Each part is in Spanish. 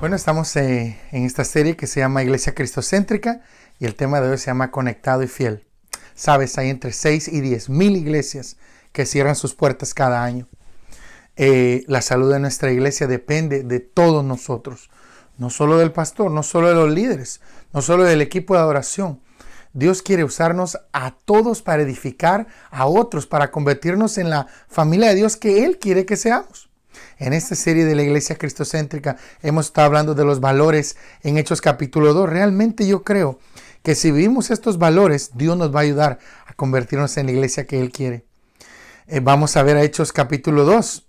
Bueno, estamos en esta serie que se llama Iglesia Cristocéntrica y el tema de hoy se llama Conectado y Fiel. Sabes, hay entre 6 y 10 mil iglesias que cierran sus puertas cada año. La salud de nuestra iglesia depende de todos nosotros, no solo del pastor, no solo de los líderes, no solo del equipo de adoración. Dios quiere usarnos a todos para edificar a otros, para convertirnos en la familia de Dios que Él quiere que seamos. En esta serie de la Iglesia Cristocéntrica hemos estado hablando de los valores en Hechos capítulo 2. Realmente yo creo que si vivimos estos valores, Dios nos va a ayudar a convertirnos en la iglesia que Él quiere. Vamos a ver a Hechos capítulo 2.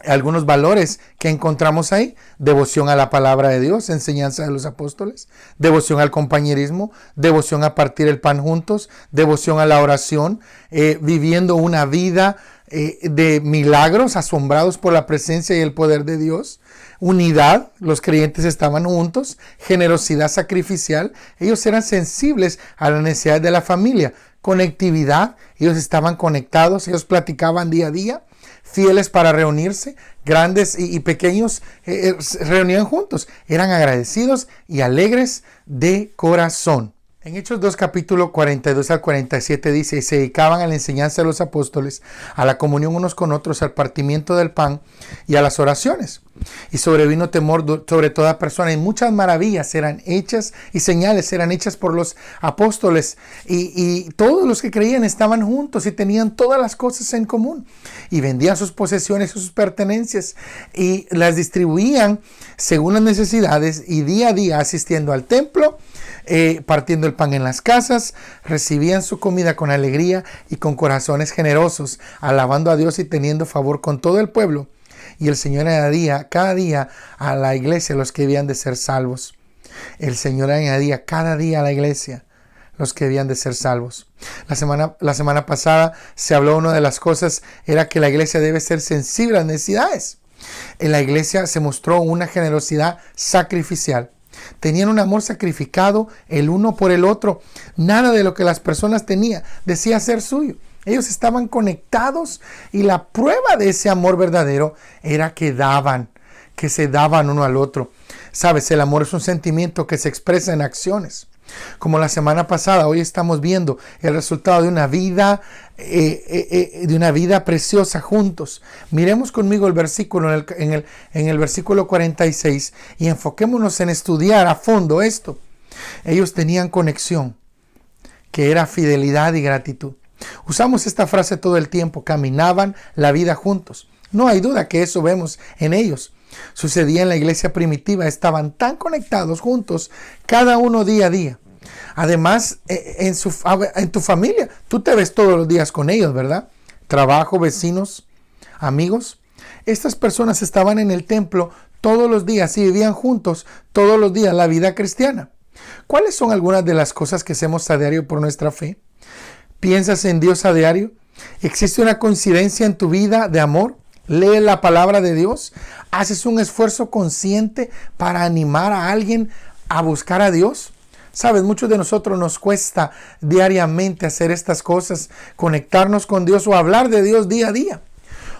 Algunos valores que encontramos ahí: devoción a la palabra de Dios, enseñanza de los apóstoles, devoción al compañerismo, devoción a partir el pan juntos, devoción a la oración, viviendo una vida de milagros, asombrados por la presencia y el poder de Dios, unidad, los creyentes estaban juntos, generosidad sacrificial, ellos eran sensibles a la necesidad de la familia, conectividad, ellos estaban conectados, ellos platicaban día a día, fieles para reunirse, grandes y pequeños se reunían juntos, eran agradecidos y alegres de corazón. En Hechos 2, capítulo 42 al 47 dice: y se dedicaban a la enseñanza de los apóstoles, a la comunión unos con otros, al partimiento del pan y a las oraciones. Y sobrevino temor sobre toda persona, y muchas maravillas eran hechas y señales eran hechas por los apóstoles. Y todos los que creían estaban juntos y tenían todas las cosas en común. Y vendían sus posesiones y sus pertenencias y las distribuían según las necesidades, y día a día asistiendo al templo, partiendo el pan en las casas, recibían su comida con alegría y con corazones generosos, alabando a Dios y teniendo favor con todo el pueblo. Y el Señor añadía cada día a la iglesia los que debían de ser salvos. El Señor añadía cada día a la iglesia los que debían de ser salvos. La semana pasada se habló, una de las cosas era que la iglesia debe ser sensible a las necesidades. En la iglesia se mostró una generosidad sacrificial. Tenían un amor sacrificado el uno por el otro. Nada de lo que las personas tenían decía ser suyo. Ellos estaban conectados, y la prueba de ese amor verdadero era que se daban uno al otro. Sabes, el amor es un sentimiento que se expresa en acciones. Como la semana pasada, hoy estamos viendo el resultado de una vida preciosa juntos. Miremos conmigo el versículo en el versículo 46 y enfoquémonos en estudiar a fondo esto. Ellos tenían conexión, que era fidelidad y gratitud. Usamos esta frase todo el tiempo, caminaban la vida juntos. No hay duda que eso vemos en ellos. Sucedía en la iglesia primitiva, estaban tan conectados juntos, cada uno día a día. Además, en tu familia, tú te ves todos los días con ellos, ¿verdad? Trabajo, vecinos, amigos. Estas personas estaban en el templo todos los días y vivían juntos todos los días la vida cristiana. ¿Cuáles son algunas de las cosas que hacemos a diario por nuestra fe? ¿Piensas en Dios a diario? ¿Existe una coincidencia en tu vida de amor? ¿Lees la palabra de Dios? ¿Haces un esfuerzo consciente para animar a alguien a buscar a Dios? Sabes, muchos de nosotros nos cuesta diariamente hacer estas cosas, conectarnos con Dios o hablar de Dios día a día.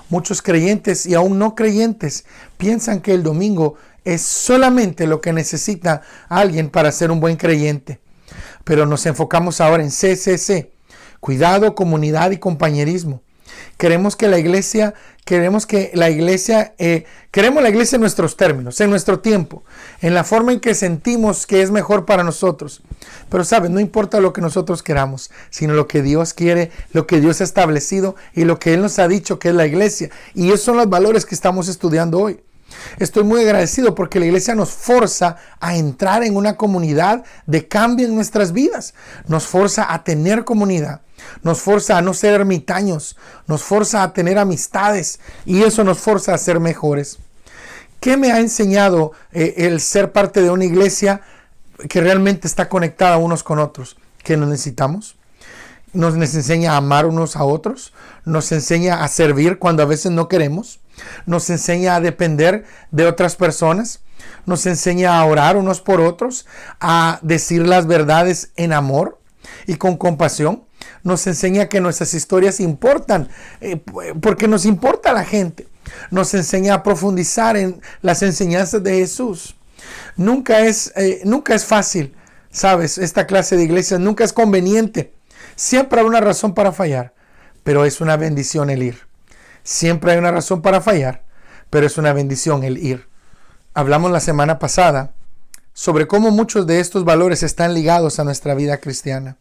Muchos creyentes y aún no creyentes piensan que el domingo es solamente lo que necesita alguien para ser un buen creyente. Pero nos enfocamos ahora en CCC, cuidado, comunidad y compañerismo. Queremos la iglesia en nuestros términos, en nuestro tiempo, en la forma en que sentimos que es mejor para nosotros. Pero sabes, no importa lo que nosotros queramos, sino lo que Dios quiere, lo que Dios ha establecido y lo que Él nos ha dicho que es la iglesia. Y esos son los valores que estamos estudiando hoy. Estoy muy agradecido porque la iglesia nos forza a entrar en una comunidad de cambio en nuestras vidas. Nos forza a tener comunidad. Nos forza a no ser ermitaños. Nos forza a tener amistades. Y eso nos forza a ser mejores. ¿Qué me ha enseñado el ser parte de una iglesia que realmente está conectada unos con otros? ¿Qué nos necesitamos? Nos enseña a amar unos a otros. Nos enseña a servir cuando a veces no queremos. Nos enseña a depender de otras personas. Nos enseña a orar unos por otros, a decir las verdades en amor y con compasión. Nos enseña que nuestras historias importan, porque nos importa la gente. Nos enseña a profundizar en las enseñanzas de Jesús. Nunca es fácil, ¿sabes? Esta clase de iglesias nunca es conveniente. Siempre hay una razón para fallar, pero es una bendición el ir. Siempre hay una razón para fallar, pero es una bendición el ir. Hablamos la semana pasada sobre cómo muchos de estos valores están ligados a nuestra vida cristiana.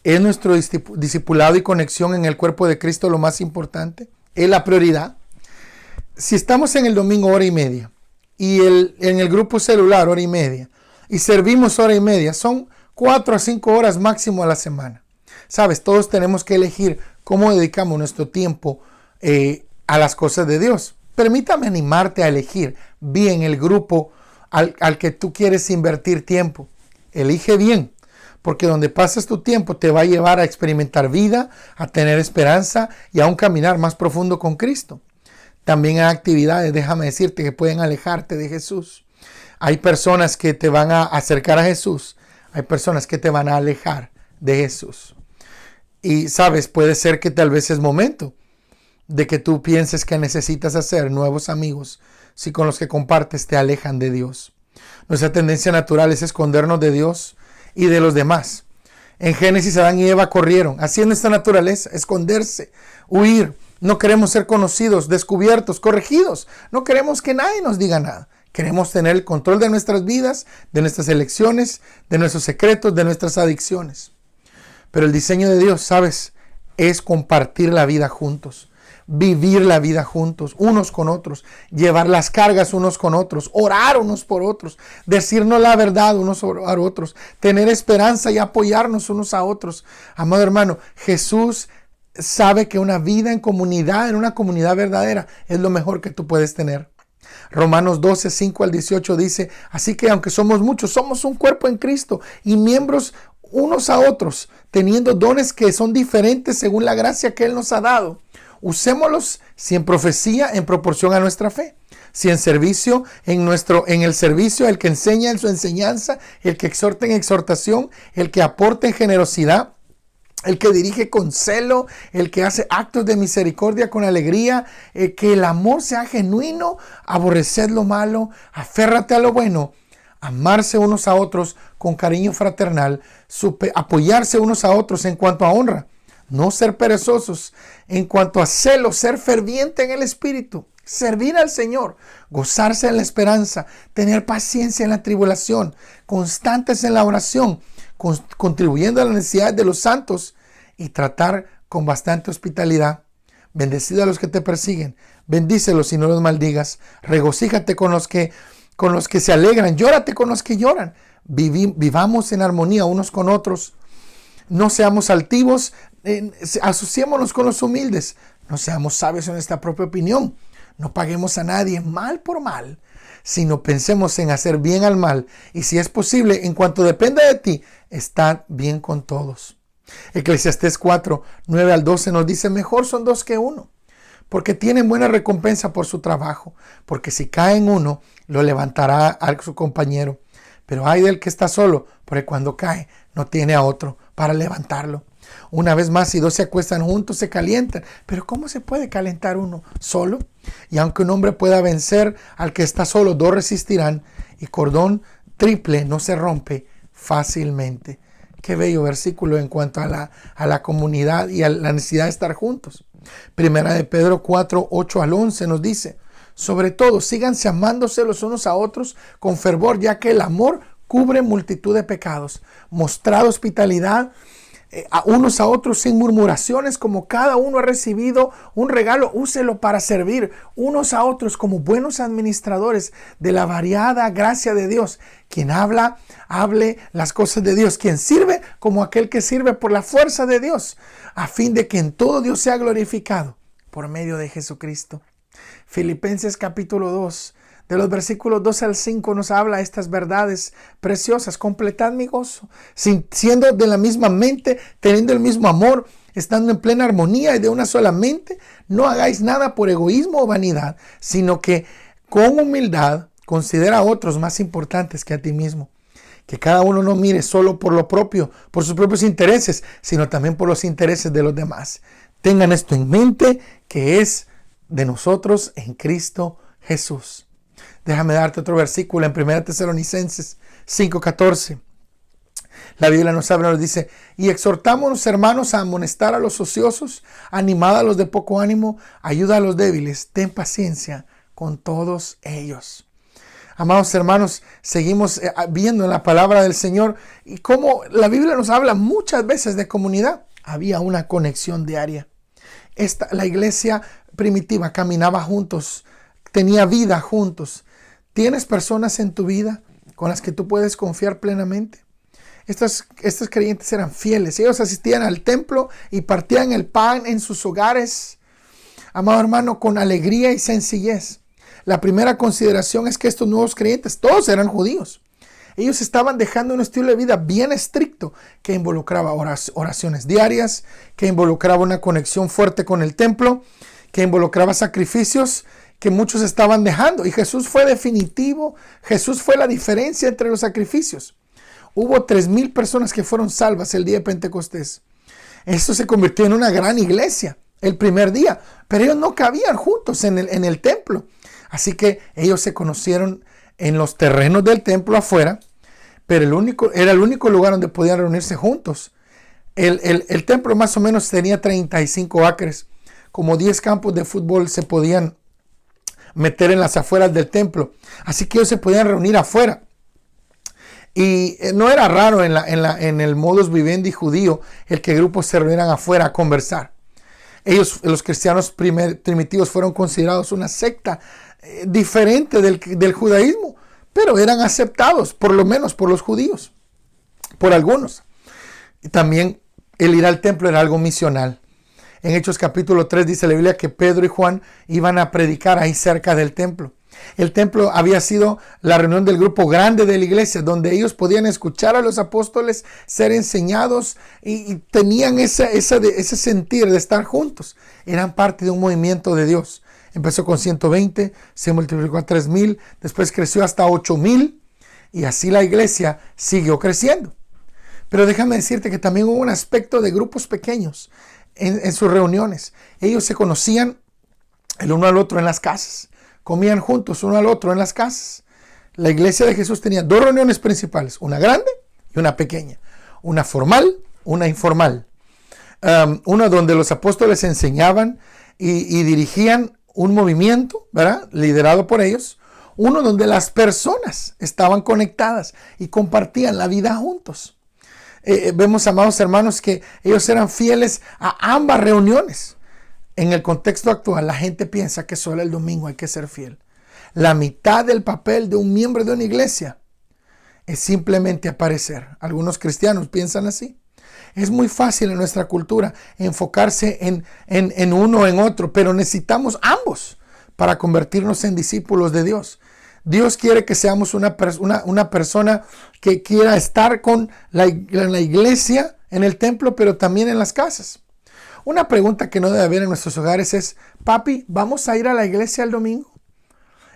¿Es nuestro discipulado y conexión en el cuerpo de Cristo lo más importante? ¿Es la prioridad? Si estamos en el domingo 1:30 y en el grupo celular 1:30 y servimos 1:30, son 4 a 5 horas máximo a la semana. Sabes, todos tenemos que elegir cómo dedicamos nuestro tiempo a las cosas de Dios. Permítame animarte a elegir bien el grupo al que tú quieres invertir tiempo. Elige bien, porque donde pasas tu tiempo te va a llevar a experimentar vida, a tener esperanza y a un caminar más profundo con Cristo. También hay actividades, déjame decirte, que pueden alejarte de Jesús. Hay personas que te van a acercar a Jesús. Hay personas que te van a alejar de Jesús. Y sabes, puede ser que tal vez es momento de que tú pienses que necesitas hacer nuevos amigos si con los que compartes te alejan de Dios. Nuestra tendencia natural es escondernos de Dios y de los demás. En Génesis, Adán y Eva corrieron. Así es nuestra naturaleza, esconderse, huir. No queremos ser conocidos, descubiertos, corregidos. No queremos que nadie nos diga nada. Queremos tener el control de nuestras vidas, de nuestras elecciones, de nuestros secretos, de nuestras adicciones. Pero el diseño de Dios, ¿sabes? Es compartir la vida juntos. Vivir la vida juntos, unos con otros, llevar las cargas unos con otros, orar unos por otros, decirnos la verdad unos a otros, tener esperanza y apoyarnos unos a otros. Amado hermano, Jesús sabe que una vida en comunidad, en una comunidad verdadera, es lo mejor que tú puedes tener. Romanos 12, 5 al 18 dice, así que aunque somos muchos, somos un cuerpo en Cristo y miembros unos a otros, teniendo dones que son diferentes según la gracia que Él nos ha dado. Usémoslos, si en profecía, en proporción a nuestra fe. Si en servicio, en el servicio, el que enseña en su enseñanza, el que exhorta en exhortación, el que aporta en generosidad, el que dirige con celo, el que hace actos de misericordia con alegría, que el amor sea genuino, aborreced lo malo, aférrate a lo bueno, amarse unos a otros con cariño fraternal, apoyarse unos a otros en cuanto a honra, no ser perezosos, en cuanto a celo, ser ferviente en el espíritu, servir al Señor, gozarse en la esperanza, tener paciencia en la tribulación, constantes en la oración, contribuyendo a las necesidades de los santos y tratar con bastante hospitalidad. Bendecid a los que te persiguen, bendícelos y no los maldigas, regocíjate con los que se alegran, llórate con los que lloran. Vivamos en armonía unos con otros, no seamos altivos, asociémonos con los humildes, no seamos sabios en nuestra propia opinión, no paguemos a nadie mal por mal, sino pensemos en hacer bien al mal, y si es posible, en cuanto dependa de ti, estar bien con todos. Eclesiastés 4, 9 al 12 nos dice: mejor son dos que uno, porque tienen buena recompensa por su trabajo, porque si cae en uno, lo levantará a su compañero. Pero ay del que está solo, porque cuando cae, no tiene a otro para levantarlo. Una vez más, si dos se acuestan juntos, se calientan. Pero ¿cómo se puede calentar uno solo? Y aunque un hombre pueda vencer al que está solo, dos resistirán, y cordón triple no se rompe fácilmente. Qué bello versículo en cuanto a la comunidad y a la necesidad de estar juntos. Primera de Pedro 4, 8 al 11 nos dice: sobre todo, síganse amándose los unos a otros con fervor, ya que el amor cubre multitud de pecados. Mostrad hospitalidad a unos a otros sin murmuraciones, como cada uno ha recibido un regalo, úselo para servir unos a otros como buenos administradores de la variada gracia de Dios. Quien habla, hable las cosas de Dios. Quien sirve, como aquel que sirve por la fuerza de Dios, a fin de que en todo Dios sea glorificado por medio de Jesucristo. Filipenses capítulo 2, de los versículos 2 al 5 nos habla estas verdades preciosas. Completad mi gozo, siendo de la misma mente, teniendo el mismo amor, estando en plena armonía y de una sola mente. No hagáis nada por egoísmo o vanidad, sino que con humildad considera a otros más importantes que a ti mismo. Que cada uno no mire solo por lo propio, por sus propios intereses, sino también por los intereses de los demás. Tengan esto en mente, que es de nosotros en Cristo Jesús. Déjame darte otro versículo en 1 Tesalonicenses 5:14. La Biblia nos habla, nos dice: y exhortámonos, hermanos, a amonestar a los ociosos, animad a los de poco ánimo, ayuda a los débiles, ten paciencia con todos ellos. Amados hermanos, seguimos viendo en la palabra del Señor y cómo la Biblia nos habla muchas veces de comunidad. Había una conexión diaria. La iglesia primitiva caminaba juntos, tenía vida juntos. ¿Tienes personas en tu vida con las que tú puedes confiar plenamente? Estos creyentes eran fieles. Ellos asistían al templo y partían el pan en sus hogares, amado hermano, con alegría y sencillez. La primera consideración es que estos nuevos creyentes, todos eran judíos. Ellos estaban dejando un estilo de vida bien estricto que involucraba oraciones diarias, que involucraba una conexión fuerte con el templo, que involucraba sacrificios que muchos estaban dejando. Y Jesús fue definitivo. Jesús fue la diferencia entre los sacrificios. Hubo 3,000 personas que fueron salvas el día de Pentecostés. Esto se convirtió en una gran iglesia el primer día, pero ellos no cabían juntos en el templo. Así que ellos se conocieron en los terrenos del templo afuera, pero era el único lugar donde podían reunirse juntos. El templo más o menos tenía 35 acres, como 10 campos de fútbol se podían meter en las afueras del templo. Así que ellos se podían reunir afuera. Y no era raro en el modus vivendi judío el que grupos se reunieran afuera a conversar. Ellos, los cristianos primitivos, fueron considerados una secta diferente del judaísmo, pero eran aceptados, por lo menos por los judíos, por algunos. Y también el ir al templo era algo misional. En Hechos capítulo 3 dice la Biblia que Pedro y Juan iban a predicar ahí cerca del templo. El templo había sido la reunión del grupo grande de la iglesia, donde ellos podían escuchar a los apóstoles, ser enseñados y tenían ese sentir de estar juntos. Eran parte de un movimiento de Dios. Empezó con 120, se multiplicó a 3,000, después creció hasta 8,000 y así la iglesia siguió creciendo. Pero déjame decirte que también hubo un aspecto de grupos pequeños en sus reuniones. Ellos se conocían el uno al otro en las casas. Comían juntos uno al otro en las casas. La iglesia de Jesús tenía dos reuniones principales, una grande y una pequeña. Una formal, una informal. Una donde los apóstoles enseñaban y dirigían un movimiento, ¿verdad? Liderado por ellos. Uno donde las personas estaban conectadas y compartían la vida juntos. Vemos, amados hermanos, que ellos eran fieles a ambas reuniones. En el contexto actual, la gente piensa que solo el domingo hay que ser fiel. La mitad del papel de un miembro de una iglesia es simplemente aparecer. Algunos cristianos piensan así. Es muy fácil en nuestra cultura enfocarse en uno o en otro, pero necesitamos ambos para convertirnos en discípulos de Dios. Dios quiere que seamos una persona que quiera estar con la iglesia, en el templo, pero también en las casas. Una pregunta que no debe haber en nuestros hogares es: papi, ¿vamos a ir a la iglesia el domingo?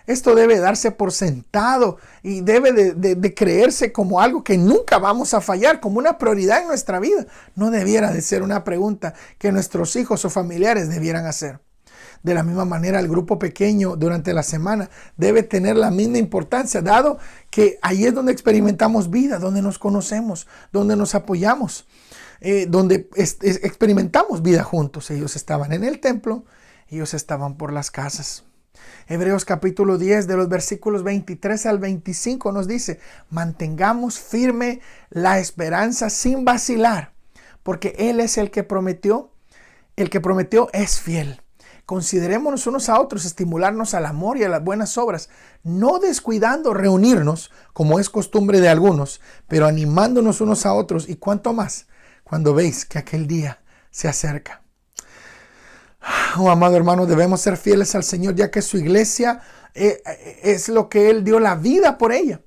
Esto debe darse por sentado y debe de creerse como algo que nunca vamos a fallar, como una prioridad en nuestra vida. No debiera de ser una pregunta que nuestros hijos o familiares debieran hacer. De la misma manera, el grupo pequeño durante la semana debe tener la misma importancia, dado que ahí es donde experimentamos vida, donde nos conocemos, donde nos apoyamos, donde experimentamos vida juntos. Ellos estaban en el templo, ellos estaban por las casas. Hebreos capítulo 10 de los versículos 23 al 25 nos dice: mantengamos firme la esperanza sin vacilar, porque Él es el que prometió es fiel. Considerémonos unos a otros, estimularnos al amor y a las buenas obras, no descuidando reunirnos, como es costumbre de algunos, pero animándonos unos a otros, y cuanto más cuando veis que aquel día se acerca. Oh, amado hermano, debemos ser fieles al Señor, ya que su iglesia es lo que Él dio la vida por ella.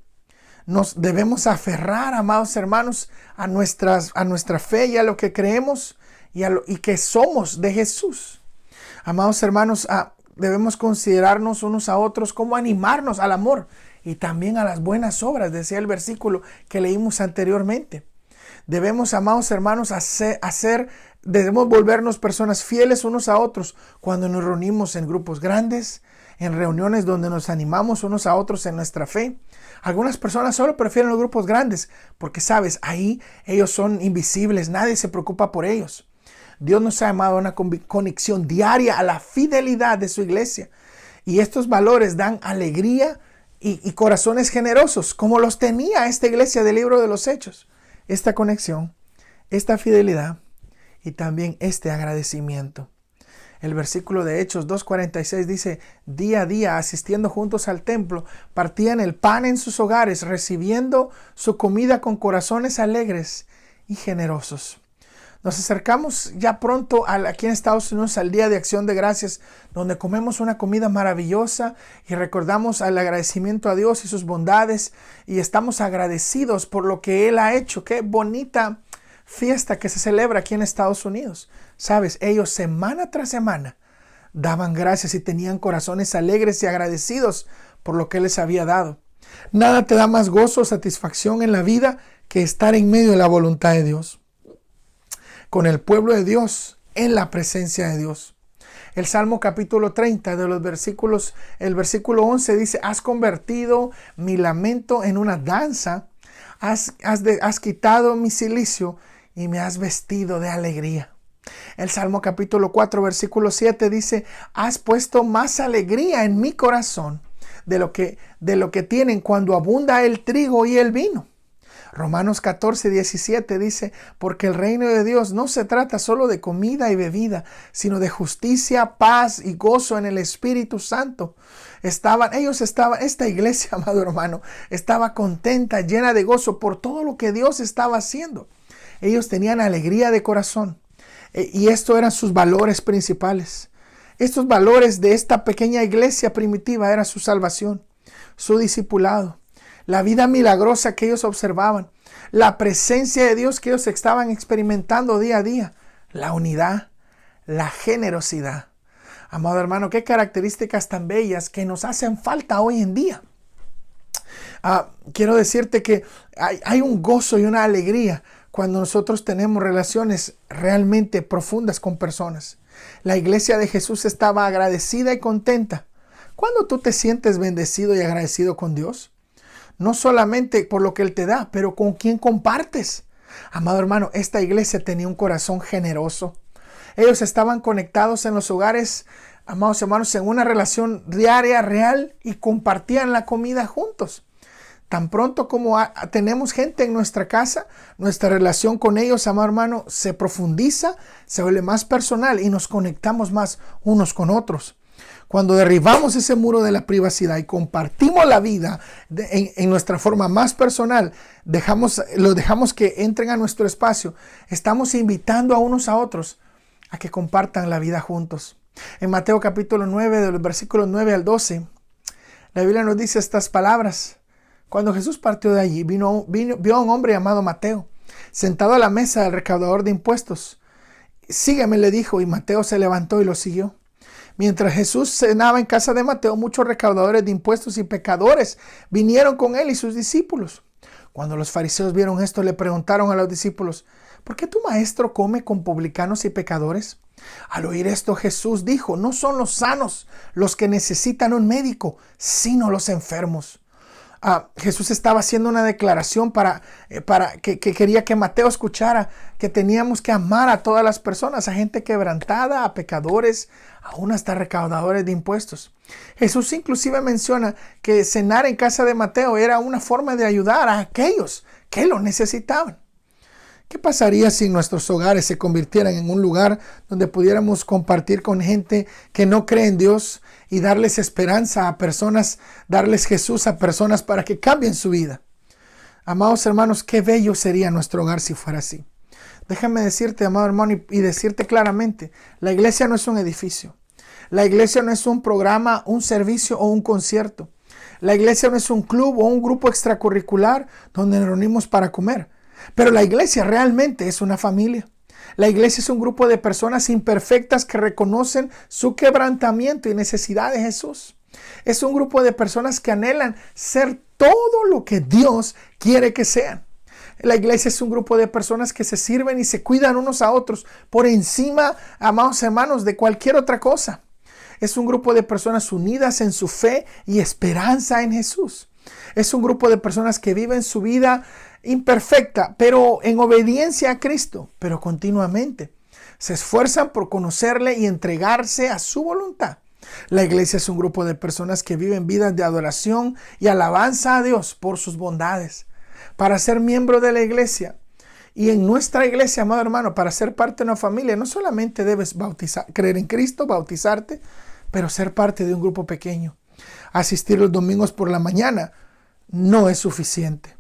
Nos debemos aferrar, amados hermanos, a nuestra fe y a lo que creemos y que somos de Jesús. Amados hermanos, debemos considerarnos unos a otros como animarnos al amor y también a las buenas obras, decía el versículo que leímos anteriormente. Debemos, amados hermanos, debemos volvernos personas fieles unos a otros cuando nos reunimos en grupos grandes, en reuniones donde nos animamos unos a otros en nuestra fe. Algunas personas solo prefieren los grupos grandes porque, sabes, ahí ellos son invisibles, nadie se preocupa por ellos. Dios nos ha llamado a una conexión diaria a la fidelidad de su iglesia. Y estos valores dan alegría y corazones generosos, como los tenía esta iglesia del libro de los Hechos. Esta conexión, esta fidelidad y también este agradecimiento. El versículo de Hechos 2:46 dice: día a día, asistiendo juntos al templo, partían el pan en sus hogares, recibiendo su comida con corazones alegres y generosos. Nos acercamos ya pronto aquí en Estados Unidos al Día de Acción de Gracias, donde comemos una comida maravillosa y recordamos el agradecimiento a Dios y sus bondades, y estamos agradecidos por lo que Él ha hecho. Qué bonita fiesta que se celebra aquí en Estados Unidos. Sabes, ellos semana tras semana daban gracias y tenían corazones alegres y agradecidos por lo que Él les había dado. Nada te da más gozo o satisfacción en la vida que estar en medio de la voluntad de Dios, con el pueblo de Dios, en la presencia de Dios. El Salmo capítulo 30 de los versículos, el versículo 11 dice: has convertido mi lamento en una danza, has quitado mi cilicio y me has vestido de alegría. El Salmo capítulo 4 versículo 7 dice: has puesto más alegría en mi corazón de lo que tienen cuando abunda el trigo y el vino. Romanos 14:17 dice: porque el reino de Dios no se trata solo de comida y bebida, sino de justicia, paz y gozo en el Espíritu Santo. Esta iglesia, amado hermano, estaba contenta, llena de gozo por todo lo que Dios estaba haciendo. Ellos tenían alegría de corazón, y estos eran sus valores principales. Estos valores de esta pequeña iglesia primitiva eran su salvación, su discipulado, la vida milagrosa que ellos observaban, la presencia de Dios que ellos estaban experimentando día a día, la unidad, la generosidad. Amado hermano, qué características tan bellas que nos hacen falta hoy en día. Quiero decirte que hay un gozo y una alegría cuando nosotros tenemos relaciones realmente profundas con personas. La iglesia de Jesús estaba agradecida y contenta. ¿Cuándo tú te sientes bendecido y agradecido con Dios? No solamente por lo que Él te da, pero con quién compartes. Amado hermano, esta iglesia tenía un corazón generoso. Ellos estaban conectados en los hogares, amados hermanos, en una relación diaria, real, y compartían la comida juntos. Tan pronto como tenemos gente en nuestra casa, nuestra relación con ellos, amado hermano, se profundiza, se vuelve más personal y nos conectamos más unos con otros. Cuando derribamos ese muro de la privacidad y compartimos la vida en nuestra forma más personal, los dejamos que entren a nuestro espacio, estamos invitando a unos a otros a que compartan la vida juntos. En Mateo capítulo 9, de los versículos 9 al 12, la Biblia nos dice estas palabras. Cuando Jesús partió de allí, vio a un hombre llamado Mateo, sentado a la mesa del recaudador de impuestos. Sígueme, le dijo, y Mateo se levantó y lo siguió. Mientras Jesús cenaba en casa de Mateo, muchos recaudadores de impuestos y pecadores vinieron con él y sus discípulos. Cuando los fariseos vieron esto, le preguntaron a los discípulos: ¿por qué tu maestro come con publicanos y pecadores? Al oír esto, Jesús dijo: no son los sanos los que necesitan un médico, sino los enfermos. Jesús estaba haciendo una declaración que quería que Mateo escuchara, que teníamos que amar a todas las personas, a gente quebrantada, a pecadores, aún hasta recaudadores de impuestos. Jesús inclusive menciona que cenar en casa de Mateo era una forma de ayudar a aquellos que lo necesitaban. ¿Qué pasaría si nuestros hogares se convirtieran en un lugar donde pudiéramos compartir con gente que no cree en Dios y darles esperanza a personas, darles Jesús a personas para que cambien su vida? Amados hermanos, qué bello sería nuestro hogar si fuera así. Déjame decirte, amado hermano, y decirte claramente, la iglesia no es un edificio. La iglesia no es un programa, un servicio o un concierto. La iglesia no es un club o un grupo extracurricular donde nos reunimos para comer. Pero la iglesia realmente es una familia. La iglesia es un grupo de personas imperfectas que reconocen su quebrantamiento y necesidad de Jesús. Es un grupo de personas que anhelan ser todo lo que Dios quiere que sean. La iglesia es un grupo de personas que se sirven y se cuidan unos a otros por encima, amados hermanos, de cualquier otra cosa. Es un grupo de personas unidas en su fe y esperanza en Jesús. Es un grupo de personas que viven su vida imperfecta, pero en obediencia a Cristo, pero continuamente se esfuerzan por conocerle y entregarse a su voluntad. La iglesia es un grupo de personas que viven vidas de adoración y alabanza a Dios por sus bondades. Para ser miembro de la iglesia y en nuestra iglesia, amado hermano, para ser parte de una familia, no solamente debes creer en Cristo, bautizarte, pero ser parte de un grupo pequeño. Asistir los domingos por la mañana no es suficiente.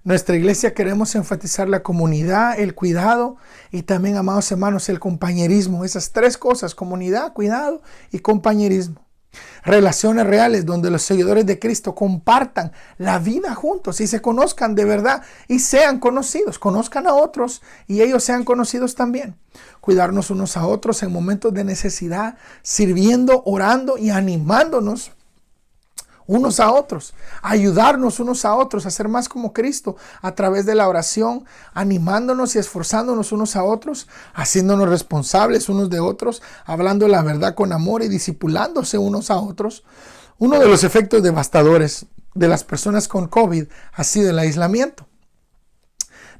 Nuestra iglesia queremos enfatizar la comunidad, el cuidado y también, amados hermanos, el compañerismo. Esas tres cosas: comunidad, cuidado y compañerismo. Relaciones reales donde los seguidores de Cristo compartan la vida juntos y se conozcan de verdad y sean conocidos. Conozcan a otros y ellos sean conocidos también. Cuidarnos unos a otros en momentos de necesidad, sirviendo, orando y animándonos unos a otros, ayudarnos unos a otros a ser más como Cristo a través de la oración, animándonos y esforzándonos unos a otros, haciéndonos responsables unos de otros, hablando la verdad con amor y discipulándose unos a otros. Uno de los efectos devastadores de las personas con COVID ha sido el aislamiento.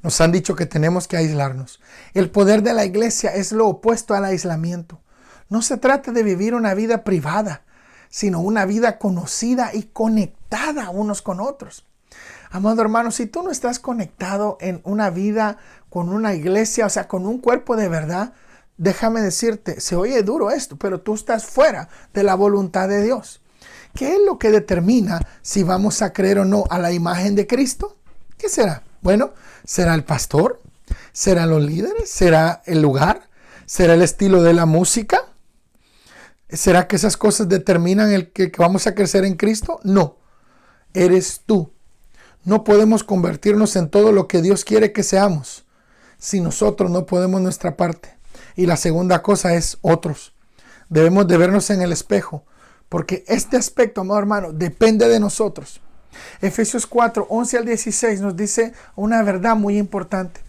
Nos han dicho que tenemos que aislarnos. El poder de la iglesia es lo opuesto al aislamiento. No se trata de vivir una vida privada, sino una vida conocida y conectada unos con otros. Amado hermano, si tú no estás conectado en una vida con una iglesia, o sea, con un cuerpo de verdad, déjame decirte, se oye duro esto, pero tú estás fuera de la voluntad de Dios. ¿Qué es lo que determina si vamos a creer o no a la imagen de Cristo? ¿Qué será? Bueno, ¿será el pastor? ¿Serán los líderes? ¿Será el lugar? ¿Será el estilo de la música? ¿Será que esas cosas determinan el que vamos a crecer en Cristo? No, eres tú. No podemos convertirnos en todo lo que Dios quiere que seamos si nosotros no podemos nuestra parte. Y la segunda cosa es otros. Debemos de vernos en el espejo, porque este aspecto, amado hermano, depende de nosotros. Efesios 4, 11 al 16 nos dice una verdad muy importante.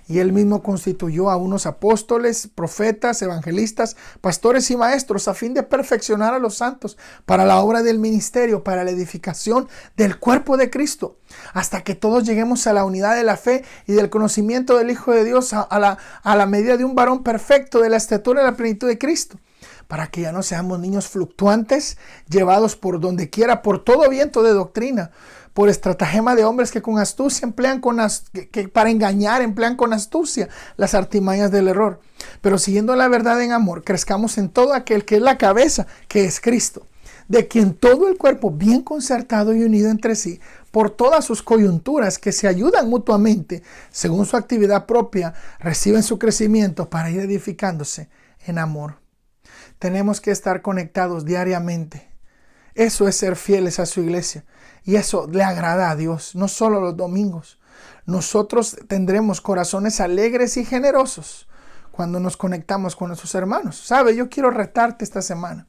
Y Él mismo constituyó a unos apóstoles, profetas, evangelistas, pastores y maestros a fin de perfeccionar a los santos para la obra del ministerio, para la edificación del cuerpo de Cristo, hasta que todos lleguemos a la unidad de la fe y del conocimiento del Hijo de Dios, a la medida de un varón perfecto, de la estatura de la plenitud de Cristo, para que ya no seamos niños fluctuantes, llevados por donde quiera, por todo viento de doctrina, por estratagema de hombres que con astucia que para engañar emplean con astucia las artimañas del error. Pero siguiendo la verdad en amor, crezcamos en todo aquel que es la cabeza, que es Cristo, de quien todo el cuerpo, bien concertado y unido entre sí, por todas sus coyunturas que se ayudan mutuamente, según su actividad propia, reciben su crecimiento para ir edificándose en amor. Tenemos que estar conectados diariamente. Eso es ser fieles a su iglesia. Y eso le agrada a Dios, no solo los domingos. Nosotros tendremos corazones alegres y generosos cuando nos conectamos con nuestros hermanos. ¿Sabe? Yo quiero retarte esta semana.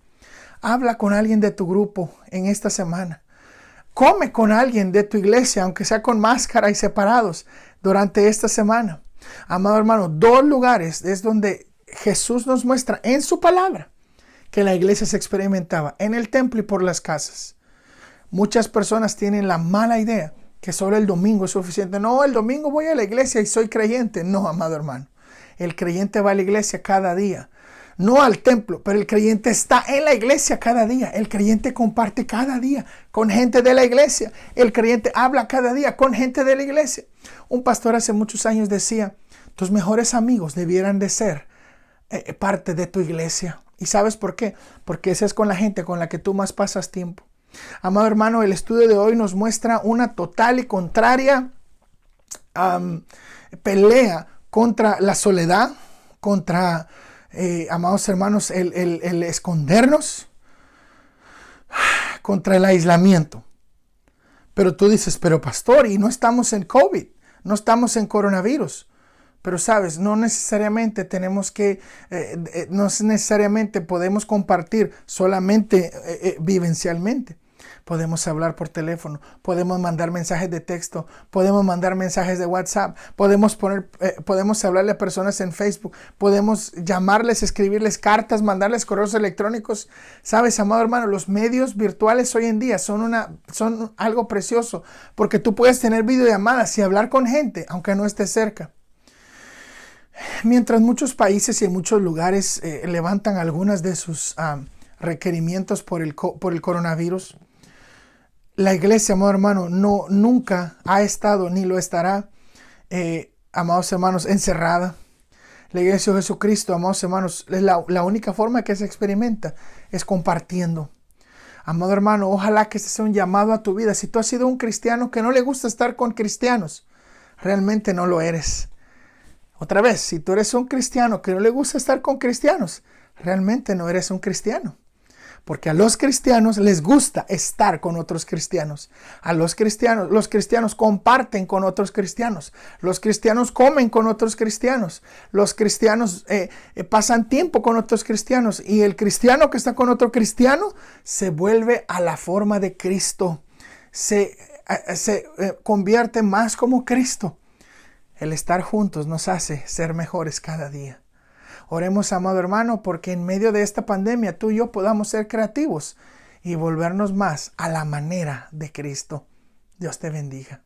Habla con alguien de tu grupo en esta semana. Come con alguien de tu iglesia, aunque sea con máscara y separados, durante esta semana. Amado hermano, 2 lugares es donde Jesús nos muestra en su palabra que la iglesia se experimentaba: en el templo y por las casas. Muchas personas tienen la mala idea que solo el domingo es suficiente. No, el domingo voy a la iglesia y soy creyente. No, amado hermano. El creyente va a la iglesia cada día. No al templo, pero el creyente está en la iglesia cada día. El creyente comparte cada día con gente de la iglesia. El creyente habla cada día con gente de la iglesia. Un pastor hace muchos años decía: tus mejores amigos debieran de ser parte de tu iglesia. ¿Y sabes por qué? Porque esa es con la gente con la que tú más pasas tiempo. Amado hermano, el estudio de hoy nos muestra una total y contraria pelea contra la soledad, contra, amados hermanos, el escondernos, contra el aislamiento. Pero tú dices: pero pastor, y no estamos en COVID, no estamos en coronavirus. Pero sabes, no necesariamente podemos compartir solamente vivencialmente. Podemos hablar por teléfono, podemos mandar mensajes de texto, podemos mandar mensajes de WhatsApp, podemos hablarle a personas en Facebook, podemos llamarles, escribirles cartas, mandarles correos electrónicos. Sabes, amado hermano, los medios virtuales hoy en día son algo precioso, porque tú puedes tener videollamadas y hablar con gente, aunque no estés cerca. Mientras muchos países y en muchos lugares levantan algunas de sus requerimientos por el coronavirus, la iglesia, amado hermano, nunca ha estado ni lo estará, amados hermanos, encerrada. La iglesia de Jesucristo, amados hermanos, es la única forma que se experimenta es compartiendo. Amado hermano, ojalá que este sea un llamado a tu vida. Si tú has sido un cristiano que no le gusta estar con cristianos, realmente no lo eres. Otra vez, si tú eres un cristiano que no le gusta estar con cristianos, realmente no eres un cristiano. Porque a los cristianos les gusta estar con otros cristianos. Los cristianos comparten con otros cristianos. Los cristianos comen con otros cristianos. Los cristianos pasan tiempo con otros cristianos. Y el cristiano que está con otro cristiano se vuelve a la forma de Cristo. Se convierte más como Cristo. El estar juntos nos hace ser mejores cada día. Oremos, amado hermano, porque en medio de esta pandemia tú y yo podamos ser creativos y volvernos más a la manera de Cristo. Dios te bendiga.